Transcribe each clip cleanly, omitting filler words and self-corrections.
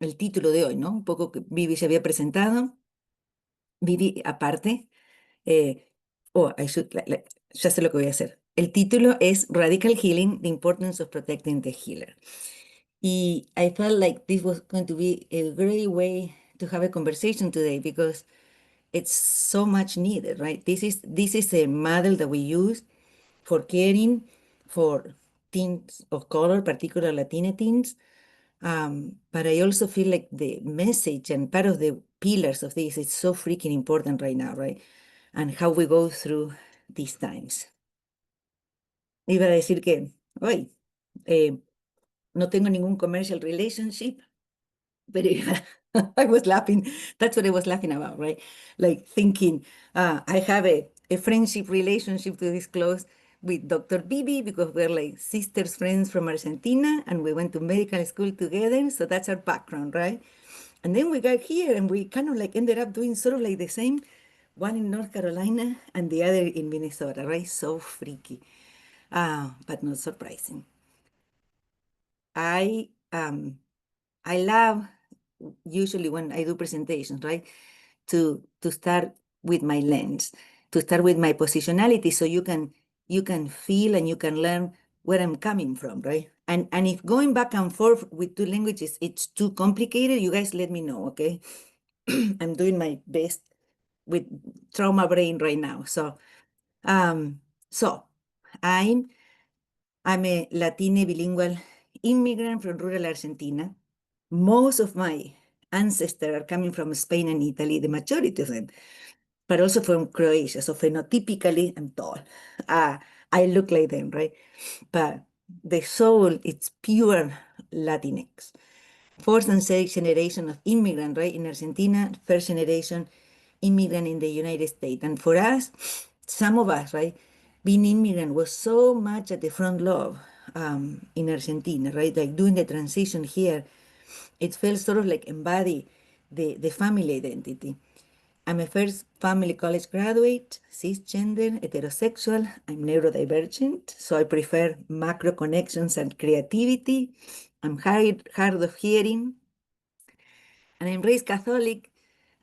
el título de hoy, ¿no? Un poco que Vivi se había presentado. Vivi, aparte, eh, ya sé lo que voy a hacer. El título es Radical Healing, The Importance of Protecting the Healer. Y I felt like this was going to be a great way to have a conversation today because it's so much needed, right? This is a model that we use for caring for teens of color, particularly Latina teens. But I also feel like the message and part of the pillars of this is so freaking important right now, right? And how we go through these times. Iba a decir que hoy no tengo ningún commercial relationship, but I was laughing. That's what I was laughing about, right? Like thinking, I have a friendship relationship to disclose with Dr. Bibi because we're like sisters, friends from Argentina, and we went to medical school together. So that's our background, right? And then we got here and we kind of like ended up doing sort of like the same, one in North Carolina and the other in Minnesota, right? So freaky, but not surprising. I um I love usually when I do presentations, right? To start with my lens, to start with my positionality so you can feel and you can learn where I'm coming from, right? And if going back and forth with two languages it's too complicated, you guys let me know, okay? I'm doing my best with trauma brain right now. Um so I'm I'm a Latina bilingual immigrant from rural Argentina. Most of my ancestors are coming from Spain and Italy, the majority of them, but also from Croatia. So phenotypically, I'm tall. Uh, I look like them, right? But the soul, it's pure Latinx. Fourth and sixth generation of immigrant, right? In Argentina, first generation immigrant in the United States. And for us, some of us, right, being immigrant was so much at the front love in Argentina, right? Like doing the transition here, it felt sort of like embody the family identity. I'm a first family college graduate, cisgender, heterosexual. I'm neurodivergent, so I prefer macro connections and creativity. I'm hard of hearing, and I'm raised Catholic.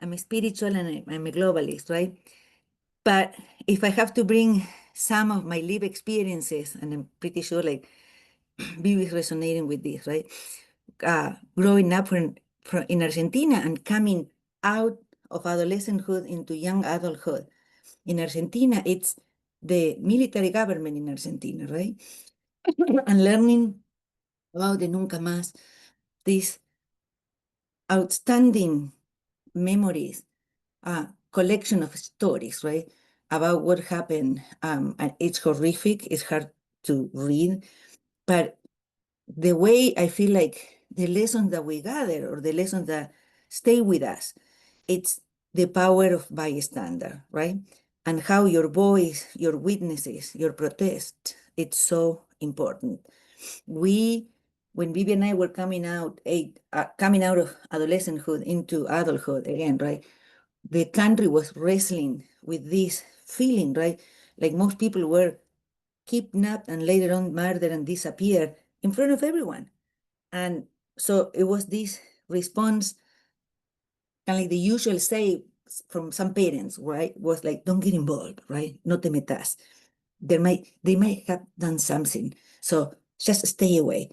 I'm a spiritual and I'm a globalist, right? But if I have to bring some of my live experiences, and I'm pretty sure like Vivi is resonating with this, right? Growing up in Argentina and coming out of adolescenthood into young adulthood. In Argentina, it's the military government in Argentina, right? And learning about the Nunca Más, these outstanding memories, collection of stories, right? About what happened. And it's horrific, it's hard to read, but the way I feel like the lessons that we gather or the lessons that stay with us, it's the power of bystander, right? And how your voice, your witnesses, your protest, it's so important. We, when Vivi and I were coming out of adolescenthood into adulthood again, right? The country was wrestling with this feeling, right? Like most people were kidnapped and later on murdered and disappeared in front of everyone. And so it was this response, kind of like the usual say from some parents, right? Was like, don't get involved, right? No te metas. They might have done something. So just stay away.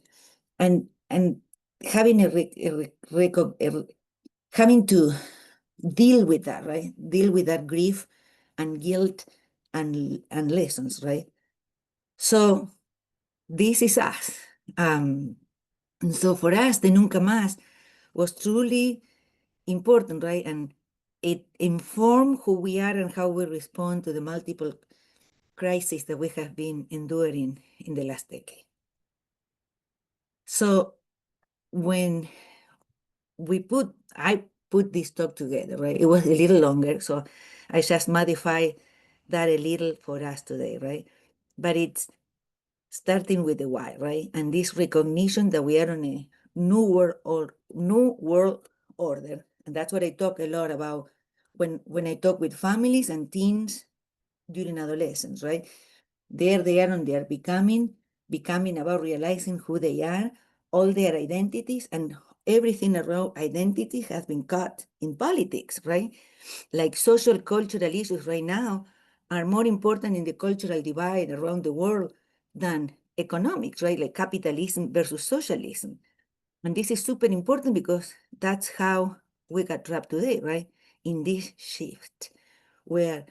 And having having to deal with that, right? Deal with that grief and guilt and lessons, right? So this is us. And so for us, the Nunca Más was truly important, right? And it informed who we are and how we respond to the multiple crises that we have been enduring in the last decade. So when I put this talk together, right? It was a little longer, so I just modified that a little for us today, right? But it's starting with the why, right? And this recognition that we are on a new world order. And that's what I talk a lot about when I talk with families and teens during adolescence, right? There they are and they are becoming about realizing who they are, all their identities, and everything around identity has been cut in politics, right? Like social cultural issues right now are more important in the cultural divide around the world than economics, right? Like capitalism versus socialism. And this is super important because that's how we got trapped today, right? In this shift where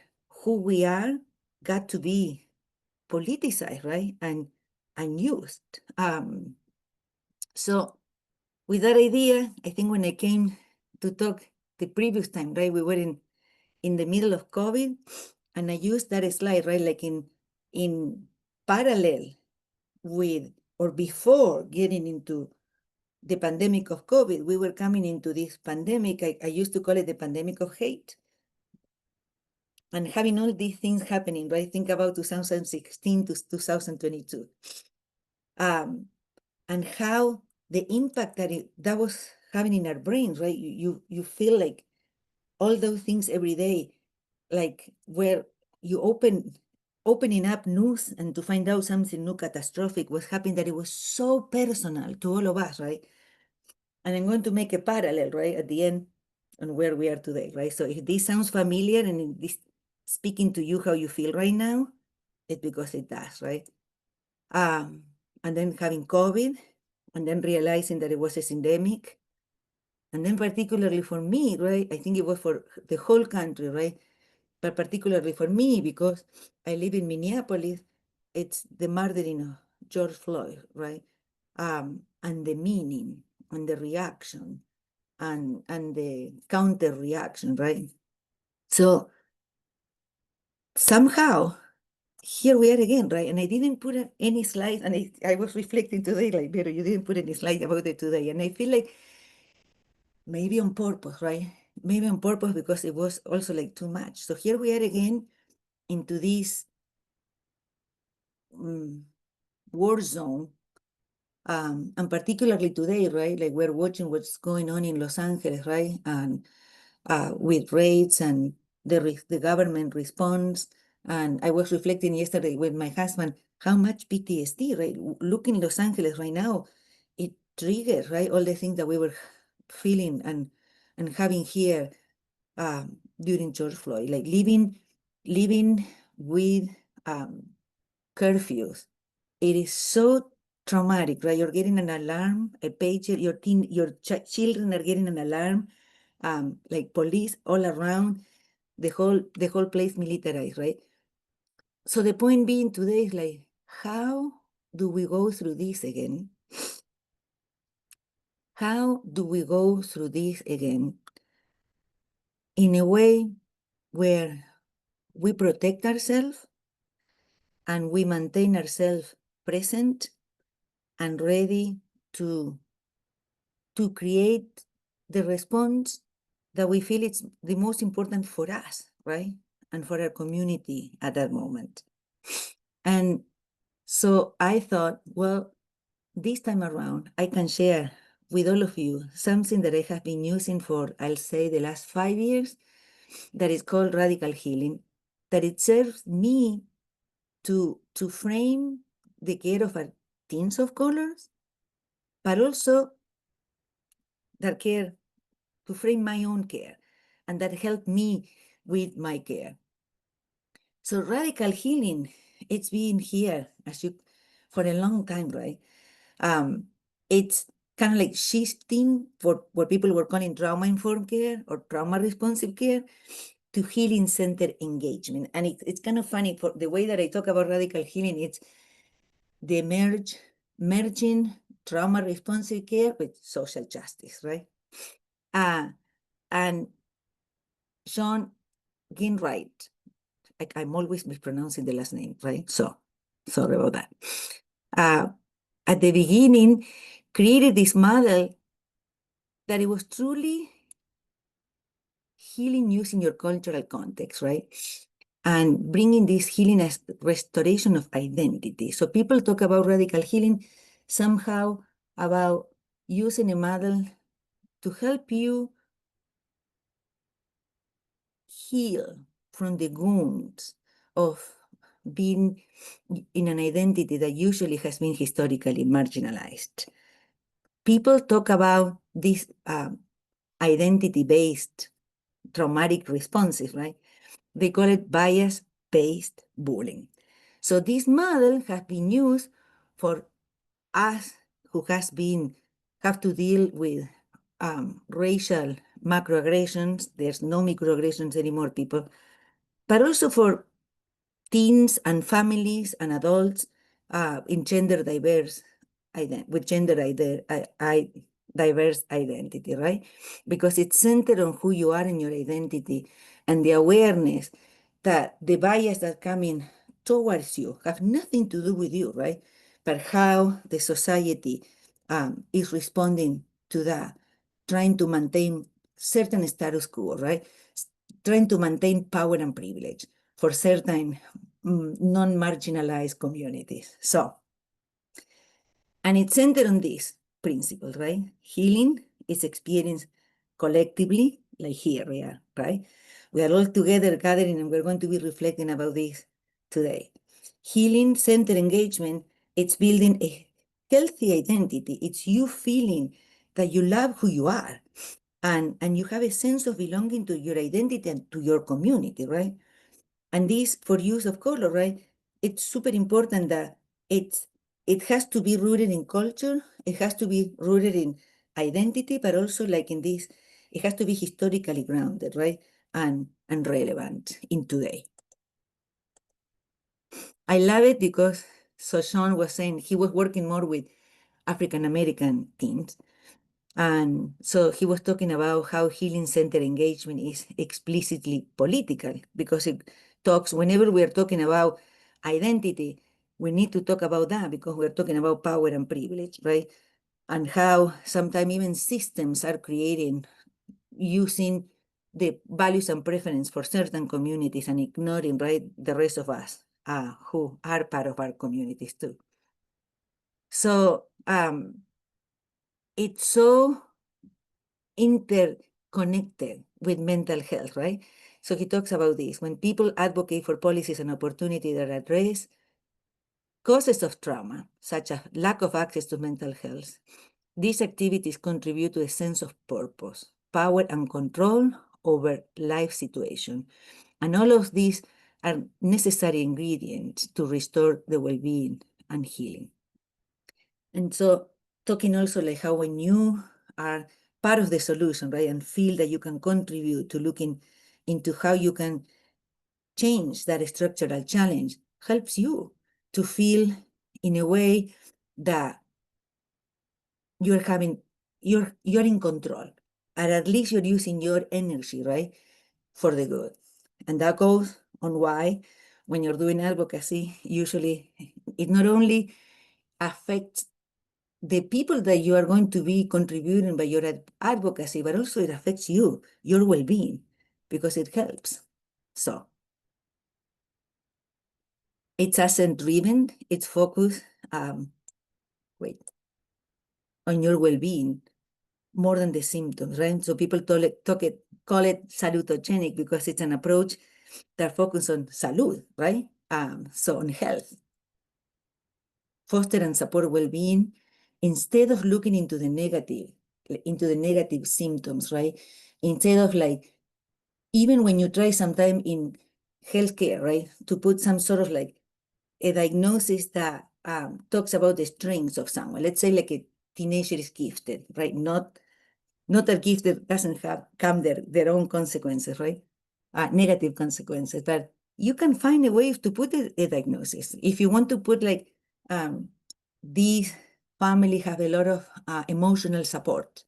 who we are got to be politicized, right? And used. So with that idea, I think when I came to talk the previous time, right, we were in the middle of COVID, and I used that slide, right, like in parallel with or before getting into the pandemic of COVID, we were coming into this pandemic. I used to call it the pandemic of hate. And having all these things happening, right? Think about 2016 to 2022. And how the impact that was having in our brains, right? You feel like all those things every day, like where you opening up news and to find out something new catastrophic was happening, that it was so personal to all of us, right? And I'm going to make a parallel, right, at the end on where we are today, right? So if this sounds familiar and this speaking to you how you feel right now, it's because it does, right? And then having COVID, and then realizing that it was a syndemic, and then particularly for me, right? I think it was for the whole country, right? But particularly for me, because I live in Minneapolis, it's the murdering of George Floyd, right? And the meaning and the reaction and the counter reaction, right? So somehow here we are again, right? And I didn't put any slides, and I was reflecting today, like, Vero, you didn't put any slide about it today. And I feel like maybe on purpose, right? Maybe on purpose because it was also like too much. So here we are again into this war zone. And particularly today, right? Like we're watching what's going on in Los Angeles, right? And with raids and the government response. And I was reflecting yesterday with my husband how much PTSD, right? Looking Los Angeles right now, it triggers, right? All the things that we were feeling and having here during George Floyd, like living with curfews. It is so traumatic, right? You're getting an alarm, a pager, your children are getting an alarm, like police all around, the whole place militarized, right? So the point being today is like, how do we go through this again? How do we go through this again in a way where we protect ourselves and we maintain ourselves present and ready to create the response that we feel it's the most important for us, right? And for our community at that moment. And so I thought, well, this time around, I can share with all of you something that I have been using for, I'll say, the last 5 years, that is called radical healing, that it serves me to frame the care of our teams of colors, but also that care to frame my own care, and that helped me with my care. So radical healing, it's been here for a long time, right? It's kind of like shifting for what people were calling trauma-informed care or trauma-responsive care to healing-centered engagement. And it's kind of funny, for the way that I talk about radical healing, it's the merging trauma-responsive care with social justice, right? And John Ginwright, I'm always mispronouncing the last name, right? So sorry about that. At the beginning, created this model that it was truly healing using your cultural context, right? And bringing this healing as restoration of identity. So people talk about radical healing somehow about using a model to help you heal from the wounds of being in an identity that usually has been historically marginalized. People talk about these identity-based traumatic responses, right? They call it bias-based bullying. So this model has been used for us who have to deal with racial macroaggressions. There's no microaggressions anymore, people, but also for teens and families and adults in gender diverse with diverse identity, right? Because it's centered on who you are and your identity and the awareness that the bias that coming towards you have nothing to do with you, right? But how the society is responding to that, trying to maintain certain status quo, right? Trying to maintain power and privilege for certain non-marginalized communities. So, and it's centered on this principle, right? Healing is experienced collectively, like here we are, right? We are all together gathering and we're going to be reflecting about this today. Healing centered engagement, it's building a healthy identity. It's you feeling that you love who you are and you have a sense of belonging to your identity and to your community, right? And this for use of color, right? It's super important that it has to be rooted in culture, it has to be rooted in identity, but also like in this, it has to be historically grounded, right? And relevant in today. I love it because Soshan was saying he was working more with African American teens. And so he was talking about how healing center engagement is explicitly political because it talks, whenever we are talking about identity, we need to talk about that because we're talking about power and privilege, right? And how sometimes even systems are creating using the values and preference for certain communities and ignoring, right, the rest of us who are part of our communities too. So it's so interconnected with mental health, right? So he talks about this. When people advocate for policies and opportunity that address causes of trauma, such as lack of access to mental health, these activities contribute to a sense of purpose, power, and control over life situation. And all of these are necessary ingredients to restore the well-being and healing. And so talking also like how when you are part of the solution, right, and feel that you can contribute to looking into how you can change that structural challenge helps you to feel in a way that you're in control, and at least you're using your energy, right, for the good. And that goes on why when you're doing advocacy, usually it not only affects the people that you are going to be contributing by your advocacy, but also it affects you, your well-being, because it helps. So it's asset-driven, it's focused, on your well-being more than the symptoms, right? So people call it salutogenic because it's an approach that focuses on salud, right? So on health, foster and support well-being instead of looking into the negative symptoms, right? Instead of like, even when you try sometime in healthcare, right, to put some sort of like a diagnosis that talks about the strengths of someone. Let's say like a teenager is gifted, right? Not a gift that doesn't come their own consequences, right? Negative consequences, but you can find a way to put a diagnosis. If you want to put like, these family have a lot of emotional support,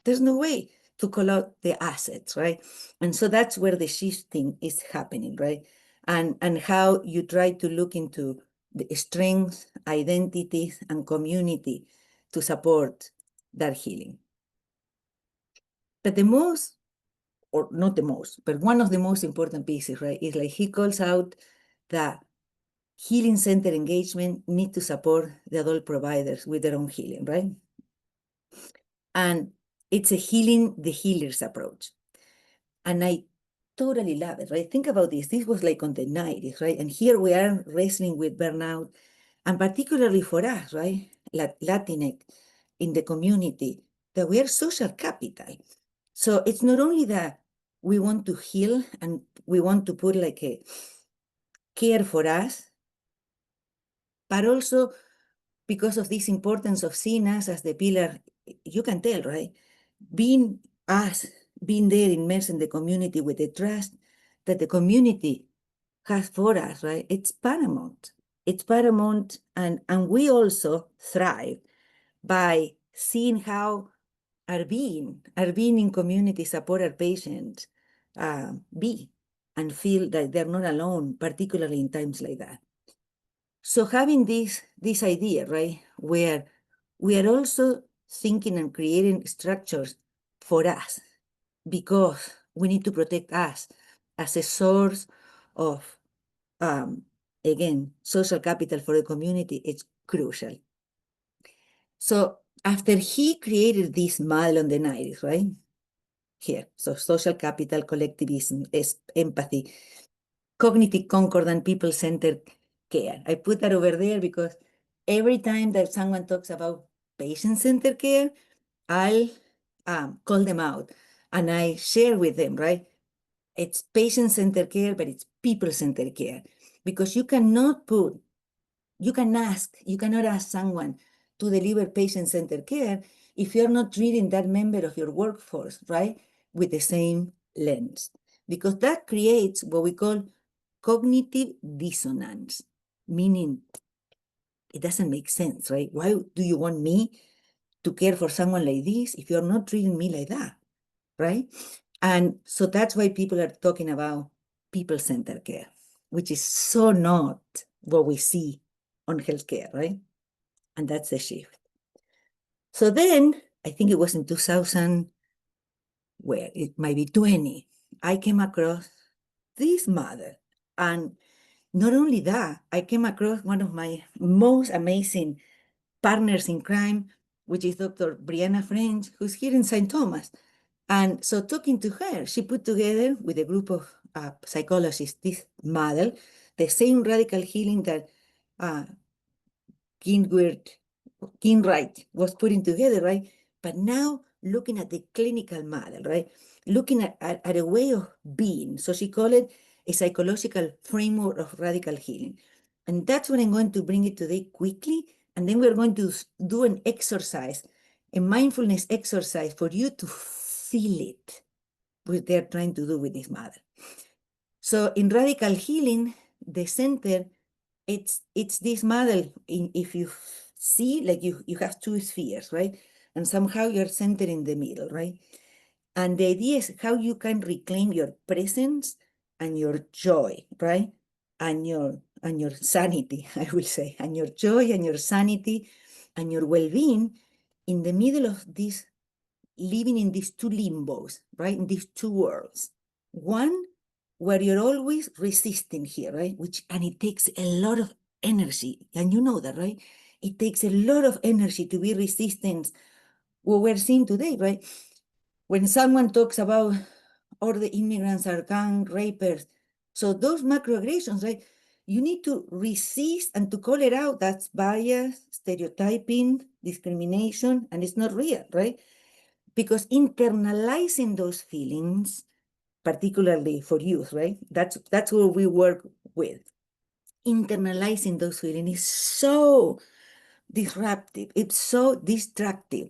there's no way to call out the assets, right? And so that's where the shifting is happening, right? And how you try to look into the strengths, identities, and community to support that healing. But the most, or not the most, but one of the most important pieces, right, is like he calls out that healing center engagement need to support the adult providers with their own healing, right? And it's a healing the healers approach. And I totally love it, right? Think about this. This was like on the 90s, right? And here we are wrestling with burnout, and particularly for us, right? Latinx in the community, that we are social capital. So it's not only that we want to heal and we want to put like a care for us, but also because of this importance of seeing us as the pillar, you can tell, right? Being us, being there immersed in the community with the trust that the community has for us, right? It's paramount. It's paramount, and we also thrive by seeing how our being in community support our patients be and feel that they're not alone, particularly in times like that. So having this idea, right, where we are also thinking and creating structures for us because we need to protect us as a source of, again, social capital for the community, it's crucial. So after he created this model in the 90s, right, here, so social capital, collectivism, empathy, cognitive concordant, people-centered care. I put that over there because every time that someone talks about patient-centered care, I'll call them out and I share with them, right? It's patient-centered care, but it's people-centered care because you cannot ask someone to deliver patient-centered care if you're not treating that member of your workforce, right, with the same lens. Because that creates what we call cognitive dissonance, meaning it doesn't make sense, right? Why do you want me to care for someone like this if you're not treating me like that, right? And so that's why people are talking about people-centered care, which is so not what we see on healthcare, right? And that's the shift. So then, I think it was in 2000, where it might be 20, I came across this model. And not only that, I came across one of my most amazing partners in crime, which is Dr. Brianna French, who's here in St. Thomas. And so talking to her, she put together with a group of psychologists this model, the same radical healing that Kinwright was putting together, right? But now looking at the clinical model, right? Looking at a way of being. So she called it a psychological framework of radical healing. And that's what I'm going to bring it today quickly. And then we're going to do an exercise, a mindfulness exercise for you to feel it, what they're trying to do with this model. So in radical healing, the center, it's this model. If you see, like you have two spheres, right? And somehow you're centered in the middle, right? And the idea is how you can reclaim your presence and your joy, right? And your sanity, I will say, and your joy and your sanity and your well-being in the middle of this, living in these two limbos, right? In these two worlds. One where you're always resisting here, right? And it takes a lot of energy. And you know that, right? It takes a lot of energy to be resistant. What we're seeing today, right? When someone talks about all the immigrants are gang rapers, so those macroaggressions, right? You need to resist and to call it out. That's bias, stereotyping, discrimination, and it's not real, right? Because internalizing those feelings, particularly for youth, right? That's what we work with. Internalizing those feelings is so disruptive. It's so destructive.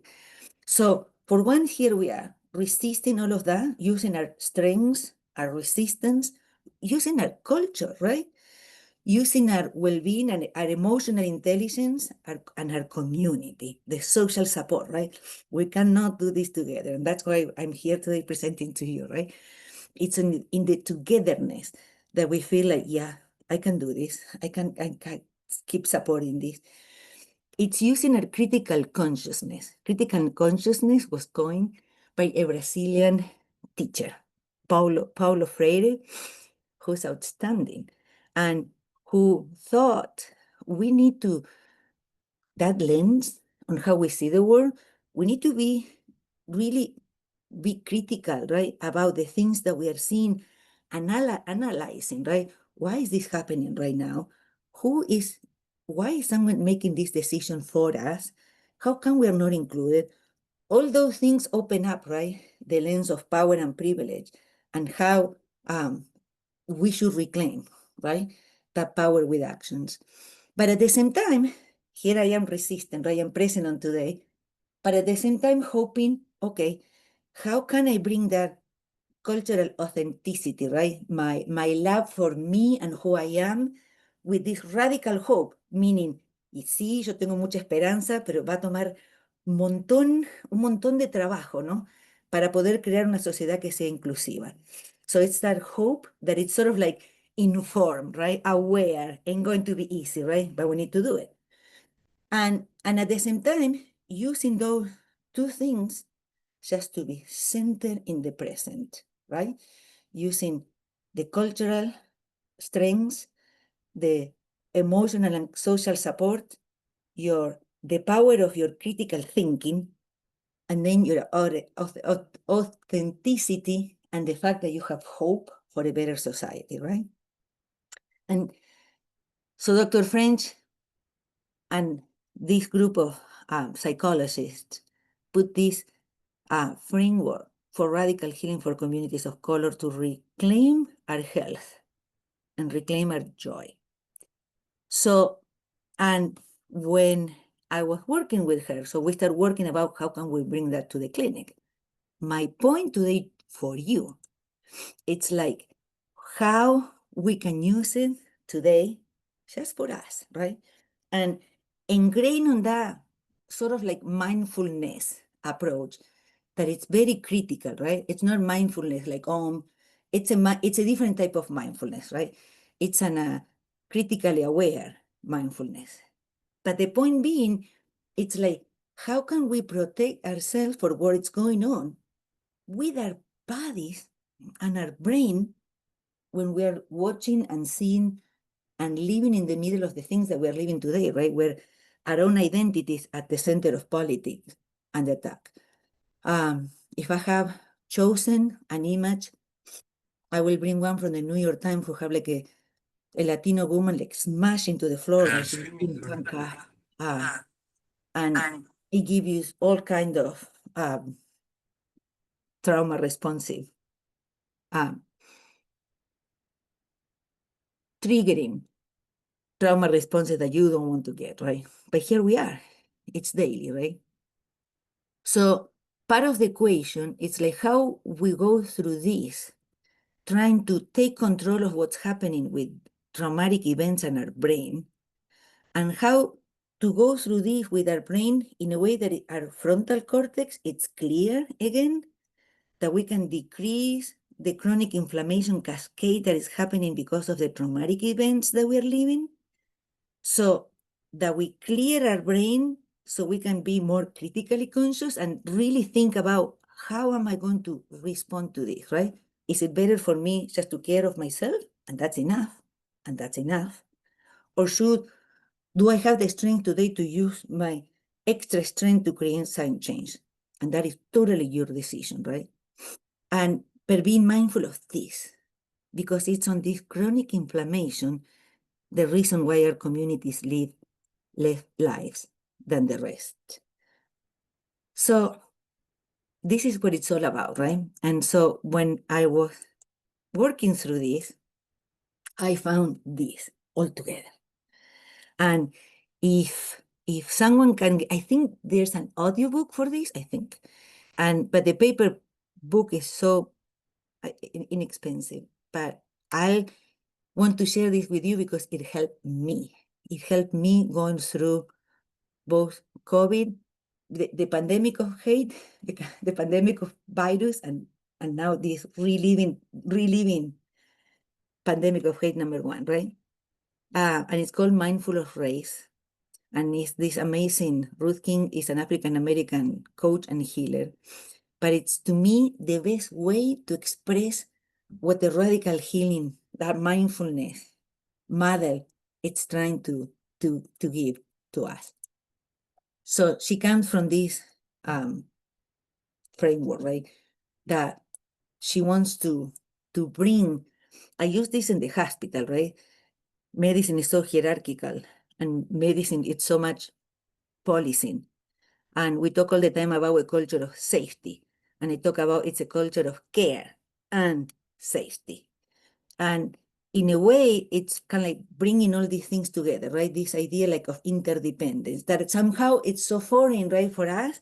So for one, here we are resisting all of that, using our strengths, our resistance, using our culture, right? Using our well-being and our emotional intelligence and our community, the social support, right? We cannot do this together. And that's why I'm here today presenting to you, right? It's in the togetherness that we feel like, yeah, I can do this. I can keep supporting this. It's using our critical consciousness. Critical consciousness was coined by a Brazilian teacher, Paulo Freire, who's outstanding and who thought we need to, that lens on how we see the world, we need to really be critical, right, about the things that we are seeing, analyzing, right? Why is this happening right now? Why is someone making this decision for us? How come we are not included? all those things open up, right? The lens of power and privilege and how we should reclaim, right? That power with actions. But at the same time, here I am resistant, right? I'm present on today, but at the same time hoping, okay, how can I bring that cultural authenticity, right? My love for me and who I am with this radical hope, meaning, y sí, yo tengo mucha esperanza, pero va a tomar un montón de trabajo, ¿no? Para poder crear una sociedad que sea inclusiva. So it's that hope that it's sort of like informed, right? Aware, ain't going to be easy, right? But we need to do it. And at the same time, using those two things just to be centered in the present, right? Using the cultural strengths, the emotional and social support, the power of your critical thinking, and then your authenticity and the fact that you have hope for a better society, right? And so Dr. French and this group of psychologists put this framework for radical healing for communities of color to reclaim our health and reclaim our joy. So, and when I was working with her, so we started working about how can we bring that to the clinic. My point today for you, it's like how we can use it today just for us, right? And ingrain on that sort of like mindfulness approach that it's very critical, right? It's not mindfulness like it's a different type of mindfulness, right? It's an critically aware mindfulness. But the point being, it's like, how can we protect ourselves for what's going on with our bodies and our brain when we are watching and seeing and living in the middle of the things that we are living today, right? Where our own identities at the center of politics and attack. If I have chosen an image, I will bring one from the New York Times who have like a Latino woman like smashed into the floor when she's being handcuffed. And it gives you all kind of trauma responsive, triggering trauma responses that you don't want to get, right? But here we are. It's daily, right? So part of the equation is like how we go through this, trying to take control of what's happening with traumatic events in our brain, and how to go through this with our brain in a way that our frontal cortex, it's clear again, that we can decrease the chronic inflammation cascade that is happening because of the traumatic events that we're living, so that we clear our brain so we can be more critically conscious and really think about how am I going to respond to this, right? Is it better for me just to care of myself? And that's enough. And that's enough. Or do I have the strength today to use my extra strength to create some change? And that is totally your decision, right? And but being mindful of this, because it's on this chronic inflammation, the reason why our communities live less lives than the rest. So this is what it's all about, right? And so when I was working through this, I found this all together. And if someone can, I think there's an audiobook for this, I think. But the paper book is so inexpensive. But I want to share this with you because it helped me. It helped me going through both COVID, the pandemic of hate, the pandemic of virus, and now this reliving pandemic of hate #1, right? And it's called Mindful of Race. And it's this amazing, Ruth King is an African-American coach and healer. But it's, to me, the best way to express what the radical healing, that mindfulness model, it's trying to give to us. So she comes from this framework, right? That she wants to bring, I use this in the hospital, right? Medicine is so hierarchical, and medicine, it's so much policing. And we talk all the time about a culture of safety. And I talk about it's a culture of care and safety. And in a way, it's kind of like bringing all these things together, right? This idea like of interdependence, that somehow it's so foreign, right, for us.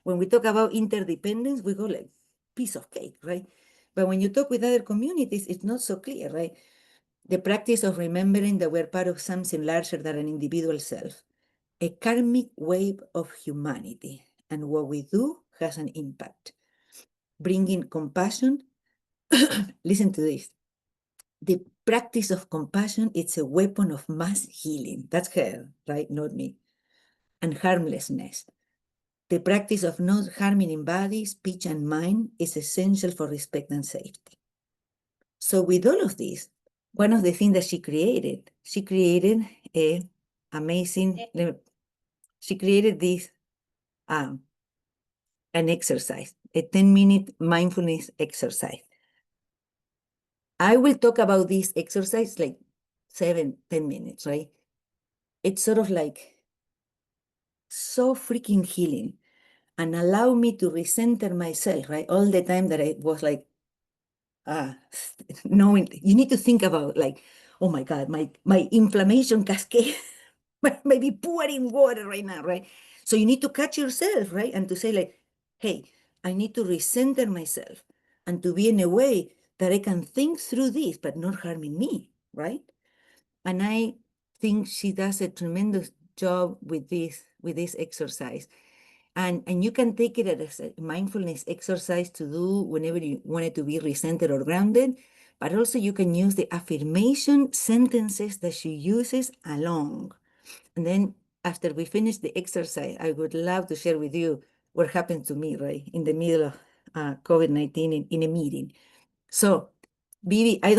When we talk about interdependence, we go like piece of cake, right? But when you talk with other communities, it's not so clear, right? The practice of remembering that we're part of something larger than an individual self, a karmic wave of humanity, and what we do has an impact. Bringing compassion, listen to this. The practice of compassion, it's a weapon of mass healing. That's her, right? Not me. And harmlessness. The practice of not harming in body, speech, and mind is essential for respect and safety. So with all of this, one of the things that she created a amazing, she created this, an exercise, a 10-minute mindfulness exercise. I will talk about this exercise like 7-10 minutes, right? It's sort of like so freaking healing and allow me to recenter myself, right? All the time that I was like, knowing, you need to think about like, oh my God, my inflammation cascade might be pouring water right now, right? So you need to catch yourself, right? And to say like, hey, I need to recenter myself and to be in a way that I can think through this, but not harming me, right? And I think she does a tremendous job with this exercise. And you can take it as a mindfulness exercise to do whenever you want it to be recentered or grounded, but also you can use the affirmation sentences that she uses along. And then after we finish the exercise, I would love to share with you what happened to me, right, in the middle of COVID-19 in a meeting. So, Vivi, I don't